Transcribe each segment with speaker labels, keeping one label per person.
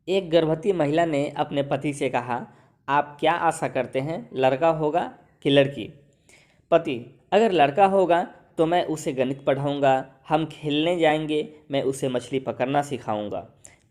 Speaker 1: एक गर्भवती महिला ने अपने पति से कहा, आप क्या आशा करते हैं, लड़का होगा कि लड़की? पति, अगर लड़का होगा तो मैं उसे गणित पढ़ाऊंगा, हम खेलने जाएंगे, मैं उसे मछली पकड़ना सिखाऊंगा।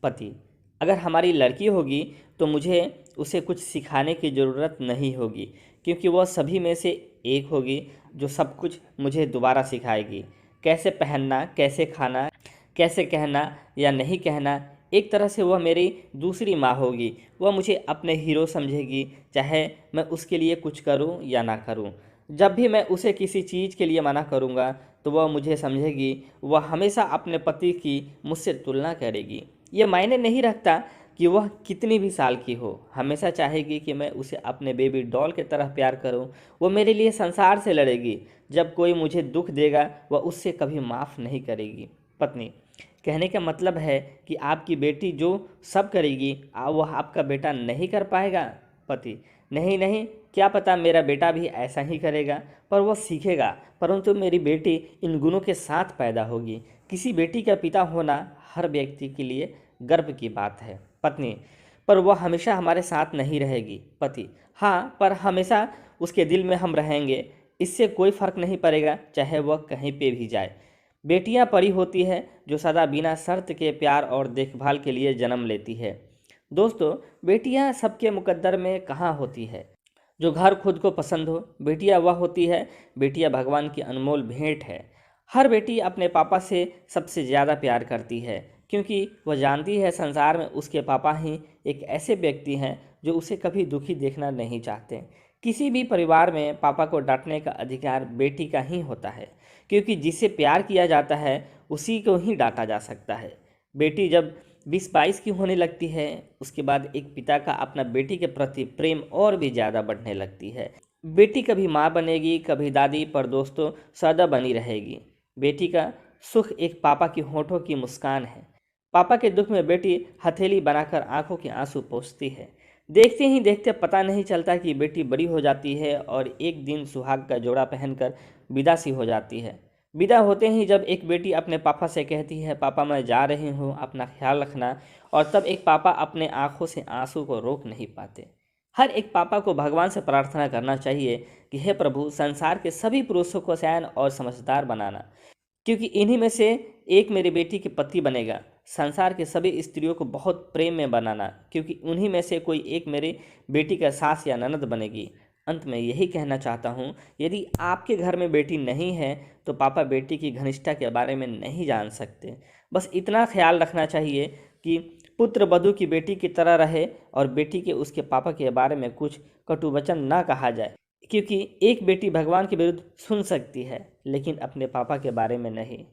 Speaker 1: पति, अगर हमारी लड़की होगी तो मुझे उसे कुछ सिखाने की ज़रूरत नहीं होगी, क्योंकि वह सभी में से एक होगी जो सब कुछ मुझे दोबारा सिखाएगी। कैसे पहनना, कैसे खाना, कैसे कहना या नहीं कहना। एक तरह से वह मेरी दूसरी माँ होगी। वह मुझे अपने हीरो समझेगी, चाहे मैं उसके लिए कुछ करूँ या ना करूँ। जब भी मैं उसे किसी चीज़ के लिए मना करूँगा तो वह मुझे समझेगी। वह हमेशा अपने पति की मुझसे तुलना करेगी। ये मायने नहीं रखता कि वह कितनी भी साल की हो, हमेशा चाहेगी कि मैं उसे अपने बेबी डॉल की तरह प्यार करूं। वो मेरे लिए संसार से लड़ेगी। जब कोई मुझे दुख देगा वह उससे कभी माफ़ नहीं करेगी। पत्नी, कहने का मतलब है कि आपकी बेटी जो सब करेगी वह आपका बेटा नहीं कर पाएगा। पति, नहीं नहीं, क्या पता मेरा बेटा भी ऐसा ही करेगा, पर वह सीखेगा। परंतु मेरी बेटी इन गुणों के साथ पैदा होगी। किसी बेटी का पिता होना हर व्यक्ति के लिए गर्व की बात है। पत्नी, पर वह हमेशा हमारे साथ नहीं रहेगी। पति, हाँ, पर हमेशा उसके दिल में हम रहेंगे। इससे कोई फ़र्क नहीं पड़ेगा चाहे वह कहीं पे भी जाए। बेटियां परी होती है जो सदा बिना शर्त के प्यार और देखभाल के लिए जन्म लेती है। दोस्तों, बेटियां सबके मुकद्दर में कहाँ होती है जो घर खुद को पसंद हो। बेटियां वह होती है, बेटियां भगवान की अनमोल भेंट है। हर बेटी अपने पापा से सबसे ज़्यादा प्यार करती है, क्योंकि वह जानती है संसार में उसके पापा ही एक ऐसे व्यक्ति हैं जो उसे कभी दुखी देखना नहीं चाहते। किसी भी परिवार में पापा को डांटने का अधिकार बेटी का ही होता है, क्योंकि जिसे प्यार किया जाता है उसी को ही डांटा जा सकता है। बेटी जब 20-22 की होने लगती है उसके बाद एक पिता का अपना बेटी के प्रति प्रेम और भी ज़्यादा बढ़ने लगती है। बेटी कभी माँ बनेगी, कभी दादी, पर दोस्तों सदा बनी रहेगी। बेटी का सुख एक पापा की होठों की मुस्कान है। पापा के दुख में बेटी हथेली बनाकर आंखों के आंसू पोंछती है। देखते ही देखते पता नहीं चलता कि बेटी बड़ी हो जाती है और एक दिन सुहाग का जोड़ा पहनकर विदा सी हो जाती है। विदा होते ही जब एक बेटी अपने पापा से कहती है, पापा मैं जा रही हूँ, अपना ख्याल रखना, और तब एक पापा अपने आंखों से आंसू को रोक नहीं पाते। हर एक पापा को भगवान से प्रार्थना करना चाहिए कि हे प्रभु, संसार के सभी पुरुषों को सयान और समझदार बनाना, क्योंकि इन्हीं में से एक मेरी बेटी के पति बनेगा। संसार के सभी स्त्रियों को बहुत प्रेम में बनाना, क्योंकि उन्हीं में से कोई एक मेरी बेटी का सास या ननद बनेगी। अंत में यही कहना चाहता हूँ, यदि आपके घर में बेटी नहीं है तो पापा बेटी की घनिष्ठता के बारे में नहीं जान सकते। बस इतना ख्याल रखना चाहिए कि पुत्र वधू की बेटी की तरह रहे और बेटी के उसके पापा के बारे में कुछ कटु वचन ना कहा जाए, क्योंकि एक बेटी भगवान के विरुद्ध सुन सकती है लेकिन अपने पापा के बारे में नहीं।